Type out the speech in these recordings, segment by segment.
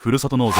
ふるさと納税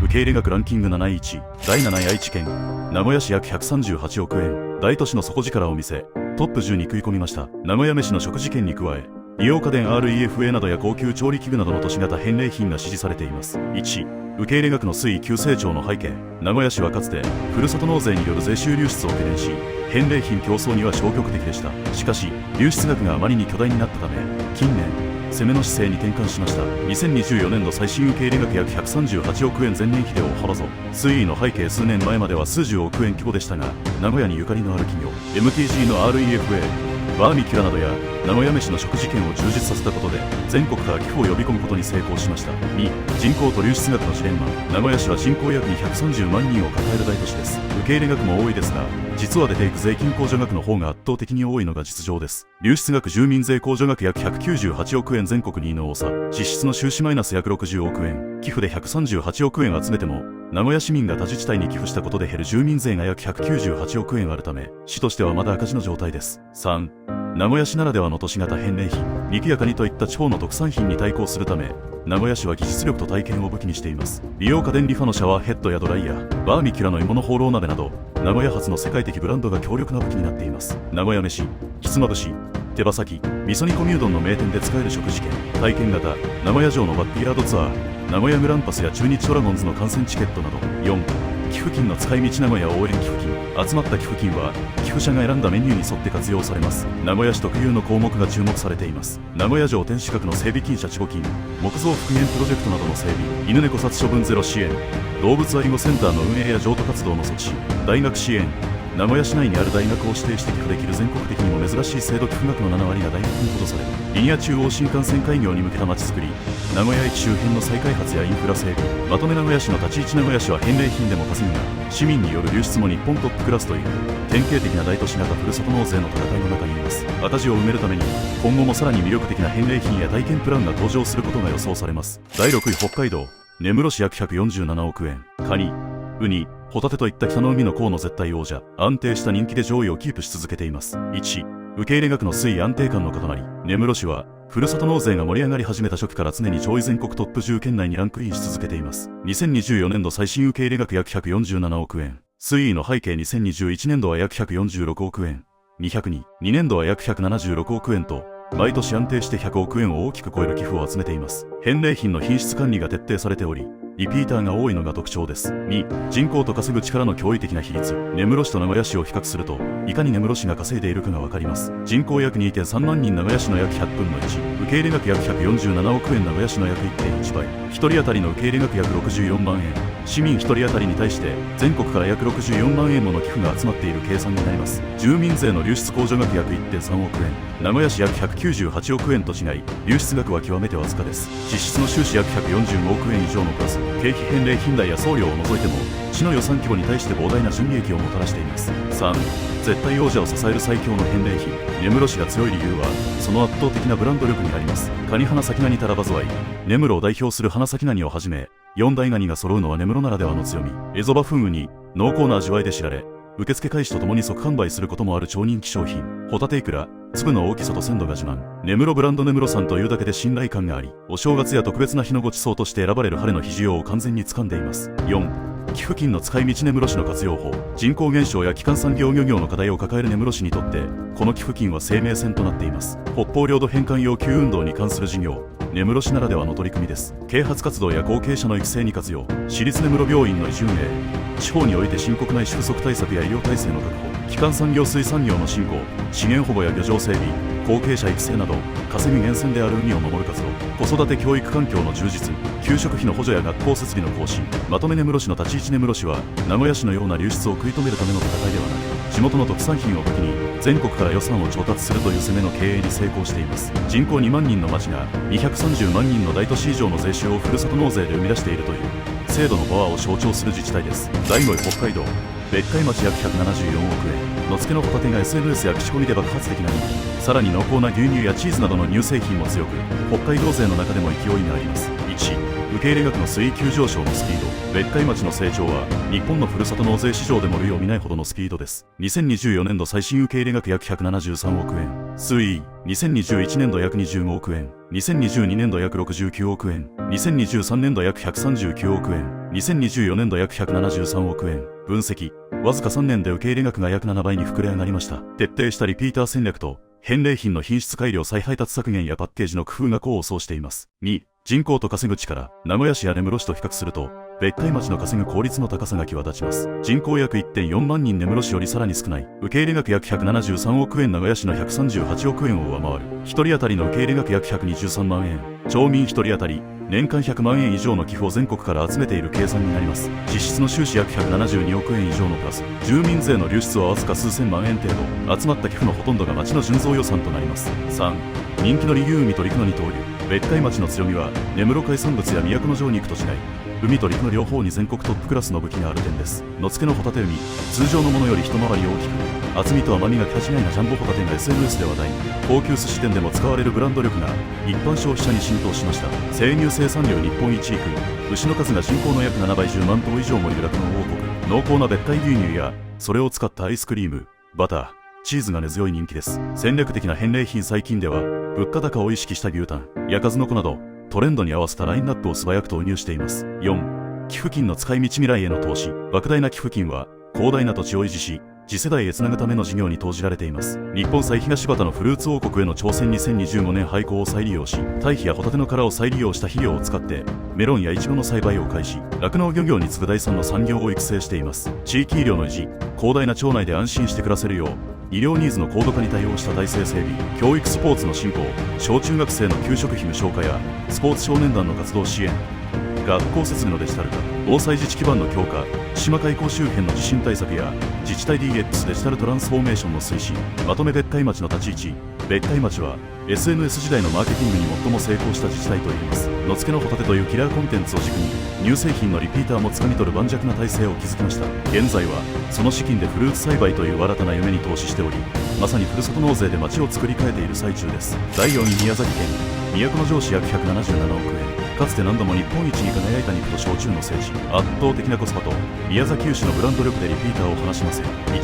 受け入れ額ランキング7位1位、第7位愛知県名古屋市約138億円、大都市の底力を見せトップ10に食い込みました。名古屋飯の食事券に加え利用家電 REFA などや高級調理器具などの都市型返礼品が支持されています。1、受け入れ額の推移急成長の背景。名古屋市はかつてふるさと納税による税収流出を懸念し返礼品競争には消極的でした。しかし流出額があまりに巨大になったため近年攻めの姿勢に転換しました。2024年度最新受け入れ額約138億円前年比で大幅増。推移の背景、数年前までは数十億円規模でしたが、名古屋にゆかりのある企業 MTG の REFA、バーミキュラなどや名古屋飯の食事券を充実させたことで全国から寄付を呼び込むことに成功しました。2、人口と流出額のジレンマ。名古屋市は人口約230万人を抱える大都市です。受け入れ額も多いですが、実は出ていく税金控除額の方が圧倒的に多いのが実情です。流出額、住民税控除額約198億円、全国2位の多さ。実質の収支マイナス約60億円。寄付で138億円集めても名古屋市民が他自治体に寄付したことで減る住民税が約198億円あるため、市としてはまだ赤字の状態です。3、名古屋市ならではの都市型返礼品。肉やカニといった地方の特産品に対抗するため、名古屋市は技術力と体験を武器にしています。利用家電リファのシャワーヘッドやドライヤー、バーミキュラの鋳物ホーロー鍋など、名古屋発の世界的ブランドが強力な武器になっています。名古屋飯、ひつまぶし、手羽先、味噌煮込みうどんの名店で使える食事券、体験型、名古屋城のバックヤードツアー、名古屋グランパスや中日ドラゴンズの観戦チケットなど。4、寄付金の使い道。名古屋応援寄付金。集まった寄付金は寄付者が選んだメニューに沿って活用されます。名古屋市特有の項目が注目されています。名古屋城天守閣の整備金、シャチホ金、木造復元プロジェクトなどの整備、犬猫殺処分ゼロ支援、動物愛護センターの運営や譲渡活動の措置、大学支援。名古屋市内にある大学を指定して寄付できる全国的にも珍しい制度。寄付額の7割が大学に補助される。リニア中央新幹線開業に向けたまちづくり、名古屋駅周辺の再開発やインフラ整備。まとめ、名古屋市の立ち位置。名古屋市は返礼品でも稼ぐが市民による流出も日本トップクラスという典型的な大都市型ふるさと納税の戦いの中にいます。赤字を埋めるために今後もさらに魅力的な返礼品や体験プランが登場することが予想されます。第6位、北海道根室市約147億円。カニ、ウニ、ホタテといった北の海の港の絶対王者。安定した人気で上位をキープし続けています。1、受け入れ額の推移、安定感の塊。根室市はふるさと納税が盛り上がり始めた初期から常に上位全国トップ10圏内にランクインし続けています。2024年度最新受け入れ額約147億円。推移の背景、2021年度は約146億円、202年度は約176億円と毎年安定して100億円を大きく超える寄付を集めています。返礼品の品質管理が徹底されており、リピーターが多いのが特徴です。2、人口と稼ぐ力の驚異的な比率。根室市と名古屋市を比較すると、いかに根室市が稼いでいるかがわかります。人口約 2.3 万人、名古屋市の約100分の1。受け入れ額約147億円、名古屋市の約 1.1 倍。1人当たりの受け入れ額約64万円。市民1人当たりに対して全国から約64万円もの寄付が集まっている計算になります。住民税の流出控除額約 1.3 億円。名古屋市約198億円と違い、流出額は極めてわずかです。実質の収支約145億円以上のプラス。経費、返礼品代や送料を除いても市の予算規模に対して膨大な純利益をもたらしています。3、絶対王者を支える最強の返礼品。根室市が強い理由はその圧倒的なブランド力にあります。カニ、花咲ガニ、タラバズワイ。根室を代表する花咲ガニをはじめ4大ガニが揃うのは根室ならではの強み。エゾバフンウニ、濃厚な味わいで知られ、受付開始とともに即販売することもある超人気商品。ホタテイクラ、粒の大きさと鮮度が自慢。根室ブランド。根室産というだけで信頼感があり、お正月や特別な日のご馳走として選ばれる晴れの日需要を完全に掴んでいます。4、寄付金の使い道。根室市の活用法。人口減少や基幹産業漁業の課題を抱える根室市にとってこの寄付金は生命線となっています。北方領土返還要求運動に関する事業、根室市ならではの取り組みです。啓発活動や後継者の育成に活用。市立根室病院の移住運営。地方において深刻な収束対策や医療体制の確保。基幹産業水産業の振興、資源保護や漁場整備、後継者育成など稼ぐ源泉である海を守る活動。子育て教育環境の充実、給食費の補助や学校設備の更新。まとめ、根室市の立ち位置。根室市は名古屋市のような流出を食い止めるための戦いではなく、地元の特産品を武器に全国から予算を調達するという攻めの経営に成功しています。人口2万人の町が230万人の大都市以上の税収をふるさと納税で生み出しているという制度のパワーを象徴する自治体です。第5位、北海道別海町約174億円。野付のホタテが SNS や口コミで爆発的な人気。さらに濃厚な牛乳やチーズなどの乳製品も強く、北海道勢の中でも勢いがあります。1、受け入れ額の推移急上昇のスピード。別海町の成長は日本のふるさと納税市場でも類を見ないほどのスピードです。2024年度最新受け入れ額約173億円。推移2021年度約25億円。2022年度約69億円、2023年度約139億円、2024年度約173億円。分析。わずか3年で受け入れ額が約7倍に膨れ上がりました。徹底したリピーター戦略と、返礼品の品質改良再配達削減やパッケージの工夫が功を奏しています。2、人口と稼ぐ力。名古屋市や根室市と比較すると、別海町の稼ぐ効率の高さが際立ちます。人口約 1.4 万人、根室市よりさらに少ない。受け入れ額約173億円、名古屋市の138億円を上回る。1人当たりの受け入れ額約123万円。町民1人当たり、年間100万円以上の寄付を全国から集めている計算になります。実質の収支約172億円以上のプラス。住民税の流出はわずか数千万円程度。集まった寄付のほとんどが町の純増予算となります。3、人気の理由海と陸の二刀流。別海町の強みは、根室海産物や都城肉と違い、海と陸の両方に全国トップクラスの武器がある点です。野付のホタテ海、通常のものより一回り大きく、厚みと甘みが桁違いなジャンボホタテが SNS で話題に。高級寿司店でも使われるブランド力が一般消費者に浸透しました。生乳生産量日本一位区、牛の数が人口の約7倍、10万頭以上もいる酪農王国。濃厚な別海牛乳やそれを使ったアイスクリーム、バター、チーズが根強い人気です。戦略的な返礼品。最近では物価高を意識した牛タンや数の子などトレンドに合わせたラインナップを素早く投入しています。4、寄付金の使い道。未来への投資。莫大な寄付金は広大な土地を維持し、次世代へつなぐための事業に投じられています。日本最東端のフルーツ王国への挑戦。2025年廃校を再利用し、堆肥やホタテの殻を再利用した肥料を使ってメロンやイチゴの栽培を開始。酪農漁業に次ぐ第3の産業を育成しています。地域医療の維持。広大な町内で安心して暮らせるよう、医療ニーズの高度化に対応した体制整備。教育スポーツの振興。小中学生の給食費無償化やスポーツ少年団の活動支援。学校設備のデジタル化。防災自治基盤の強化。島海溝周辺の地震対策や自治体 DX デジタルトランスフォーメーションの推進。まとめ。別海町の立ち位置。別海町は SNS 時代のマーケティングに最も成功した自治体といえます。野付のホタテというキラーコンテンツを軸に乳製品のリピーターもつかみ取る盤石な体制を築きました。現在はその資金でフルーツ栽培という新たな夢に投資しており、まさにふるさと納税で町を作り変えている最中です。第4位、宮崎県都城市約177億円。かつて何度も日本一に輝いた肉と焼酎の聖地。圧倒的なコスパと宮崎牛のブランド力でリピーターを離しません。1、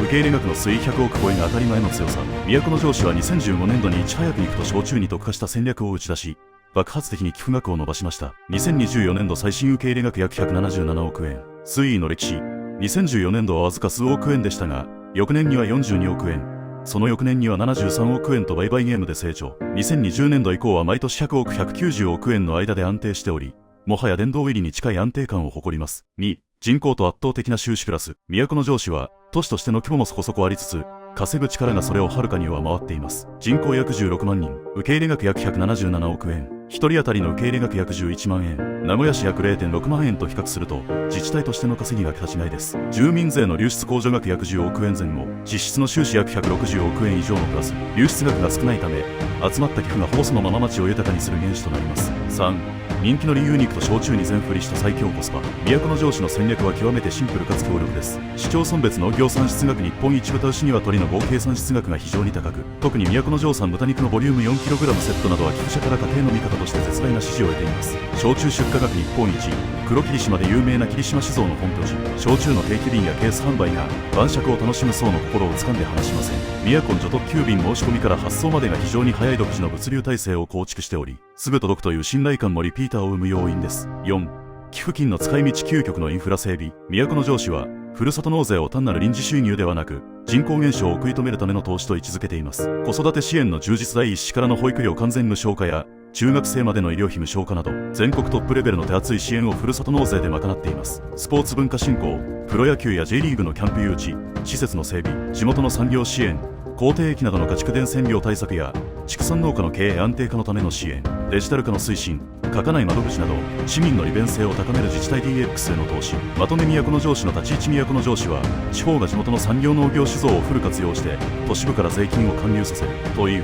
受け入れ額の推移100億超えが当たり前の強さ。都城市は2015年度にいち早く肉と焼酎に特化した戦略を打ち出し、爆発的に寄付額を伸ばしました。2024年度最新受け入れ額約177億円。推移の歴史。2014年度はわずか数億円でしたが、翌年には42億円。その翌年には73億円と売買ゲームで成長。2020年度以降は毎年100億190億円の間で安定しており、もはや殿堂入りに近い安定感を誇ります。2、人口と圧倒的な収支プラス。都城市は都市としての規模もそこそこありつつ、稼ぐ力がそれをはるかに上回っています。人口約16万人、受け入れ額約177億円、1人当たりの受け入れ額約11万円、名古屋市約 0.6 万円と比較すると、自治体としての稼ぎが桁違いです。住民税の流出控除額約10億円前後、実質の収支約160億円以上のプラス、流出額が少ないため、集まった寄付がほぼそのまま町を豊かにする原資となります。3、人気の理由肉と焼酎に全振りした最強コスパ。都城市の戦略は極めてシンプルかつ強力です。市町村別農業産出額日本一豚牛鶏の合計産出額が非常に高く、特に都城産豚肉のボリューム 4kg セットなどは寄付者から家庭の味方として絶大な支持を得ています。焼酎出荷額日本一、黒霧島で有名な霧島酒造の本拠地。焼酎の定期便やケース販売が晩酌を楽しむ層の心を掴んで離しません。宮古除特急便申し込みから発送までが非常に早い独自の物流体制を構築しており、すぐ届くという信頼感もリピーターを生む要因です。4、寄付金の使い道。究極のインフラ整備。都城市はふるさと納税を単なる臨時収入ではなく、人口減少を食い止めるための投資と位置づけています。子育て支援の充実。第一子からの保育料完全無償化や中学生までの医療費無償化など、全国トップレベルの手厚い支援をふるさと納税で賄っています。スポーツ文化振興。プロ野球や J リーグのキャンプ誘致、施設の整備、地元の産業支援、公定駅などの家畜伝染病対策や畜産農家の経営安定化のための支援、デジタル化の推進、書かない窓口など市民の利便性を高める自治体 DX への投資。まとめ。都城市の立ち位置。都城市は地方が地元の産業農業酒造をフル活用して都市部から税金を還流させるという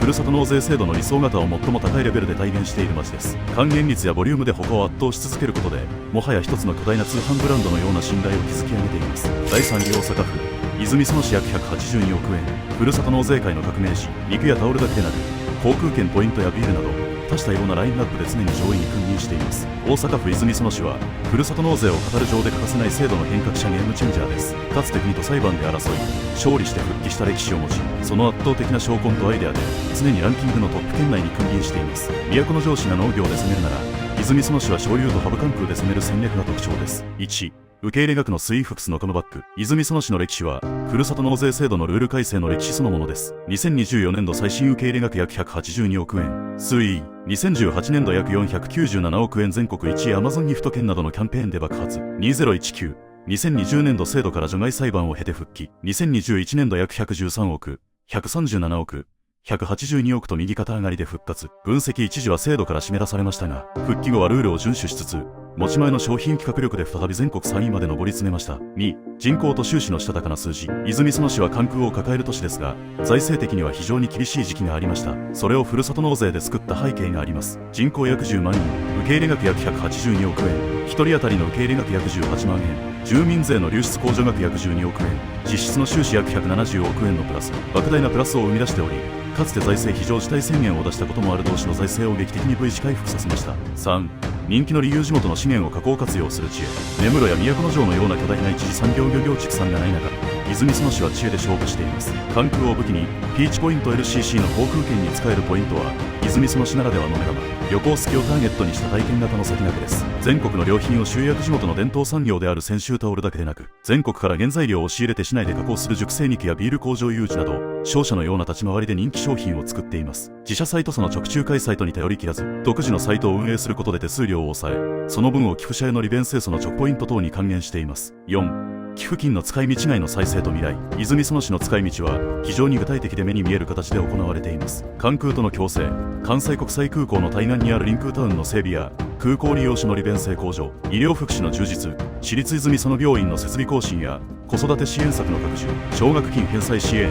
ふるさと納税制度の理想型を最も高いレベルで体現している町です。還元率やボリュームで他を圧倒し続けることで、もはや一つの巨大な通販ブランドのような信頼を築き上げています。第3位、大阪府泉佐野市約182億円。ふるさと納税会の革命児。肉やタオルだけでなく航空券ポイントやビールなど多種多様なラインナップで常に上位に君臨しています。大阪府泉園市はふるさと納税を語る上で欠かせない制度の変革者ゲームチェンジャーです。かつて国と裁判で争い勝利して復帰した歴史を持ち、その圧倒的な証拠とアイデアで常にランキングのトップ圏内に君臨しています。都城市が農業で攻めるなら、泉園市は醤油とハブ関空で攻める戦略が特徴です。1、受け入れ額の水フックスのカムバック。泉園市の歴史はふるさと納税制度のルール改正の歴史そのものです。2024年度最新受け入れ額約182億円。推移2018年度約497億円。全国1位アマゾンギフト券などのキャンペーンで爆発。2019 2020年度制度から除外裁判を経て復帰。2021年度約113億、137億、182億と右肩上がりで復活。分析一時は制度から締め出されましたが、復帰後はルールを遵守しつつ、持ち前の商品企画力で再び全国3位まで上り詰めました。2、人口と収支のしたたかな数字。泉園市は関空を抱える都市ですが、財政的には非常に厳しい時期がありました。それをふるさと納税で救った背景があります。人口約10万人、受け入れ額約182億円、1人当たりの受け入れ額約18万円、住民税の流出控除額約12億円、実質の収支約170億円のプラス、莫大なプラスを生み出しており、かつて財政非常事態宣言を出したこともある同士の財政を劇的に V 字回復させました。3、人気の理由地元の資源を加工活用する知恵。根室や都城のような巨大な一次産業漁業畜産がない中、泉園市は知恵で勝負しています。関空を武器にピーチポイント LCC の航空券に使えるポイントは泉園市ならではの目玉。旅行好きをターゲットにした体験型の先駆けです。全国の良品を集約地元の伝統産業である泉州タオルだけでなく、全国から原材料を仕入れて市内で加工する熟成肉やビール工場誘致など、商社のような立ち回りで人気商品を作っています。自社サイトその直仲介サイトに頼り切らず、独自のサイトを運営することで手数料を抑え、その分を寄付者への利便性その直ポイント等に還元しています。4、寄付金の使い道外の再生と未来。泉園市の使い道は非常に具体的で目に見える形で行われています。関空との共生、関西国際空港の対岸にあるリンクータウンの整備や空港利用者の利便性向上、医療福祉の充実、市立泉園病院の設備更新や子育て支援策の拡充、奨学金返済支援、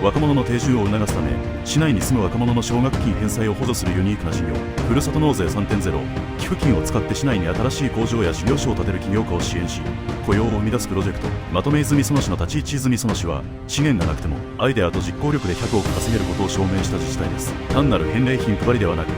若者の定住を促すため市内に住む若者の奨学金返済を補助するユニークな事業、ふるさと納税 3.0。 寄付金を使って市内に新しい工場や事業所を建てる起業家を支援し、雇用を生み出すプロジェクト。まとめ泉園市の立ち位置。泉園市は資源がなくてもアイデアと実行力で100億稼げることを証明した自治体です。単なる返礼品配りではなく、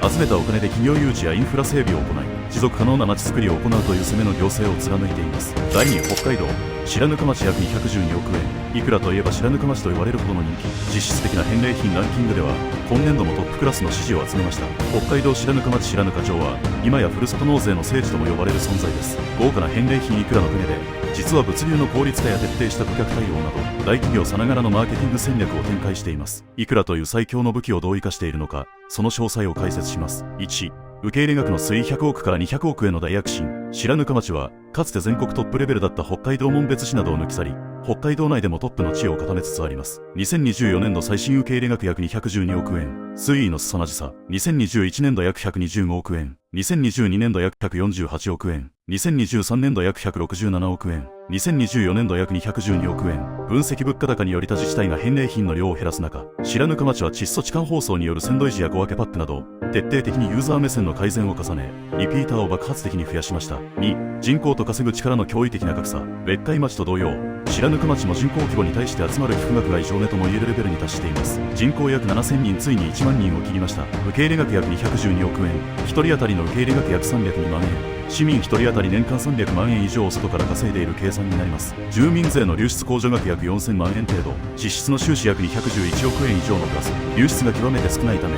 集めたお金で企業誘致やインフラ整備を行い、持続可能な街づくりを行うという攻めの行政を貫いています。第2、北海道白糠町約212億円。いくらといえば白糠町と言われるほどの人気。実質的な返礼品ランキングでは今年度もトップクラスの支持を集めました。北海道白糠町白糠町は今やふるさと納税の聖地とも呼ばれる存在です。豪華な返礼品いくらの国で、実は物流の効率化や徹底した顧客対応など大企業さながらのマーケティング戦略を展開しています。いくらという最強の武器をどう生かしているのか、その詳細を解説します。1、受け入れ額の推移100億から200億円の大躍進。白糠町はかつて全国トップレベルだった北海道紋別市などを抜き去り、北海道内でもトップの地位を固めつつあります。2024年度最新受け入れ額約212億円。推移の凄まじさ。2021年度約125億円。2022年度約148億円。2023年度約167億円。2024年度約212億円。分析物価高により他自治体が返礼品の量を減らす中、白糠町は窒素置換包装による鮮度維持や小分けパックなど徹底的にユーザー目線の改善を重ね、リピーターを爆発的に増やしました。2、人口と稼ぐ力の驚異的な格差。別海町と同様、白糠町も人口規模に対して集まる寄付額が異常値とも言えるレベルに達しています。人口約7000人、ついに1万人を切りました。受け入れ額約212億円。1人当たりの受け入れ額約302万円。市民1人当たり年間300万円以上を外から稼いでいる計算になります。住民税の流出控除額約4000万円程度、実質の収支約211億円以上のプラス。流出が極めて少ないため、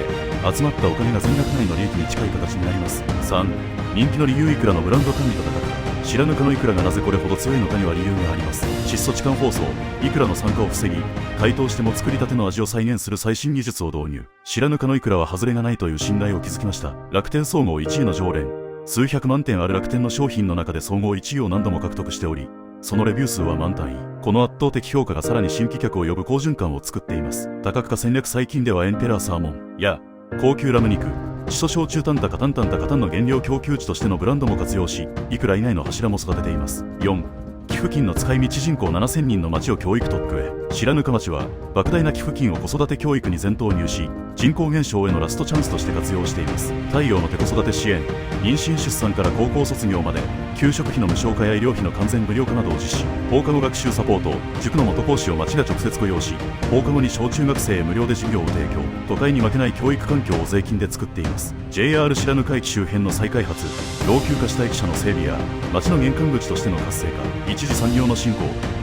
集まったお金が全額内の利益に近い形になります。3、人気の理由。いくらのブランド管理と高く、白糠のいくらがなぜこれほど強いのかには理由があります。窒素置換包装。いくらの酸化を防ぎ、解凍しても作りたての味を再現する最新技術を導入。白糠のいくらは外れがないという信頼を築きました。楽天総合1位の常連。数百万点ある楽天の商品の中で総合1位を何度も獲得しており、そのレビュー数は万単位。この圧倒的評価がさらに新規客を呼ぶ好循環を作っています。多角化戦略。最近ではエンペラーサーモンや高級ラム肉、地素焼酎タンタカタンタンタカタンの原料供給地としてのブランドも活用し、いくら以外の柱も育てています。4、寄付金の使い道。人口7000人の町を教育特区へ。白糠町は莫大な寄付金を子育て教育に全投入し、人口減少へのラストチャンスとして活用しています。太陽の手子育て支援、妊娠出産から高校卒業まで給食費の無償化や医療費の完全無料化などを実施。放課後学習サポート、塾の元講師を町が直接雇用し、放課後に小中学生へ無料で授業を提供。都会に負けない教育環境を税金で作っています。 JR 白糠駅周辺の再開発、老朽化した駅舎の整備や町の玄関口としての活性化、一次産業の振興、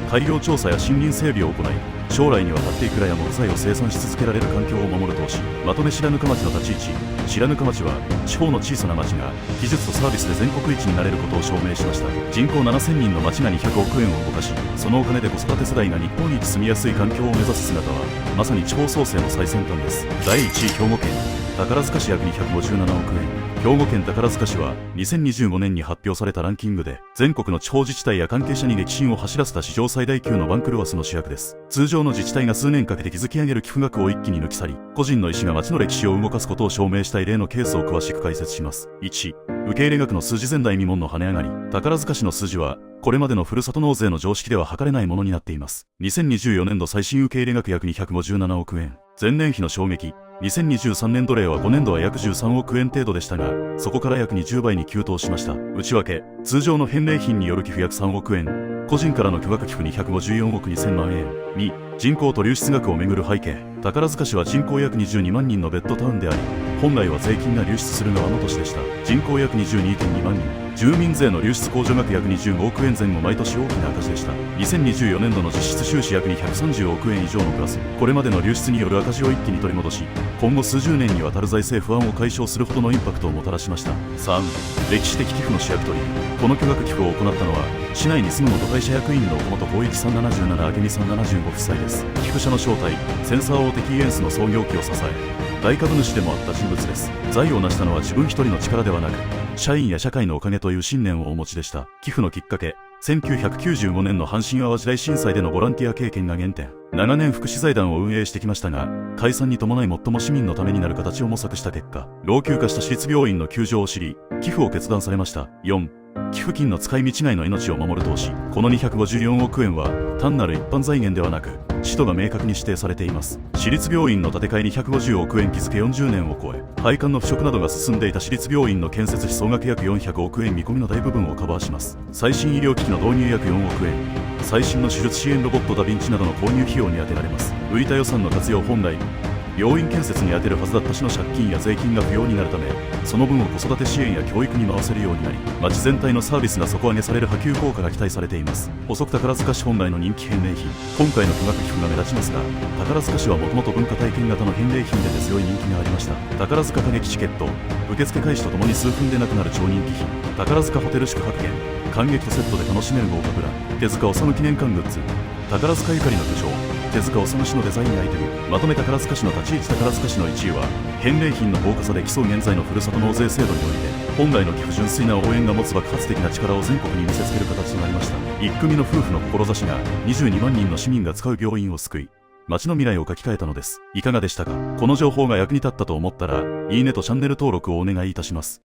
改良調査や森林整備を行い、将来にわたっていくらや木材を生産し続けられる環境を守る投資。まとめ白糠町の立ち位置。白糠町は地方の小さな町が技術とサービスで全国一になれることを証明しました。人口7000人の町が200億円を動かし、そのお金で子育て世代が日本一住みやすい環境を目指す姿はまさに地方創生の最先端です。第1位、兵庫県宝塚市約257億円。兵庫県宝塚市は2025年に発表されたランキングで全国の地方自治体や関係者に激震を走らせた史上最大級の番狂わせの主役です。通常の自治体が数年かけて築き上げる寄付額を一気に抜き去り、個人の意思が町の歴史を動かすことを証明したい例のケースを詳しく解説します。1、受け入れ額の数字。前代未聞の跳ね上がり。宝塚市の数字はこれまでのふるさと納税の常識では測れないものになっています。2024年度最新受け入れ額約257億円。前年比の衝撃。2023年度例は5年度は約13億円程度でしたが、そこから約20倍に急騰しました。内訳、通常の返礼品による寄付約3億円、個人からの巨額寄付に154億2000万円。2、人口と流出額をめぐる背景。宝塚市は人口約22万人のベッドタウンであり、本来は税金が流出する側の都市でした。人口約22.2万人。住民税の流出控除額約25億円前後、毎年大きな赤字でした。2024年度の実質収支約に130億円以上のプラス。これまでの流出による赤字を一気に取り戻し、今後数十年にわたる財政不安を解消するほどのインパクトをもたらしました。3、歴史的寄付の主役取り。この巨額寄付を行ったのは市内に住む元会社役員の岡本浩一さん77、明美さん75夫妻です。寄付者の正体、センサー大手キーエンスの創業期を支え、大株主でもあった人物です。財を成したのは自分一人の力ではなく、社員や社会のおかげという信念をお持ちでした。寄付のきっかけ、1995年の阪神・淡路大震災でのボランティア経験が原点。長年福祉財団を運営してきましたが、解散に伴い最も市民のためになる形を模索した結果、老朽化した市立病院の窮状を知り、寄付を決断されました。4、寄付金の使い道外の命を守る投資。この254億円は単なる一般財源ではなく、使途が明確に指定されています。市立病院の建て替えに150億円築け40年を超え、配管の腐食などが進んでいた市立病院の建設費総額約400億円見込みの大部分をカバーします。最新医療機器の導入約4億円、最新の手術支援ロボットダヴィンチなどの購入費用に充てられます。浮いた予算の活用。本来病院建設に充てるはずだった市の借金や税金が不要になるため、その分を子育て支援や教育に回せるようになり、町全体のサービスが底上げされる波及効果が期待されています。補足。宝塚市本来の人気返礼品。今回の巨額寄付が目立ちますが、宝塚市はもともと文化体験型の返礼品で強い人気がありました。宝塚歌劇チケット、受付開始とともに数分でなくなる超人気品。宝塚ホテル宿泊券、観劇とセットで楽しめる豪華プラン。手塚治虫記念館グッズ。宝塚ゆかりの巨匠、手塚治虫氏のデザインアイテム。まとめ。宝塚市の立ち位置。宝塚市の1位は返礼品の豪華さで競う現在のふるさと納税制度において、本来の寄付純粋な応援が持つ爆発的な力を全国に見せつける形となりました。一組の夫婦の志が22万人の市民が使う病院を救い、町の未来を書き換えたのです。いかがでしたか？この情報が役に立ったと思ったら、いいねとチャンネル登録をお願いいたします。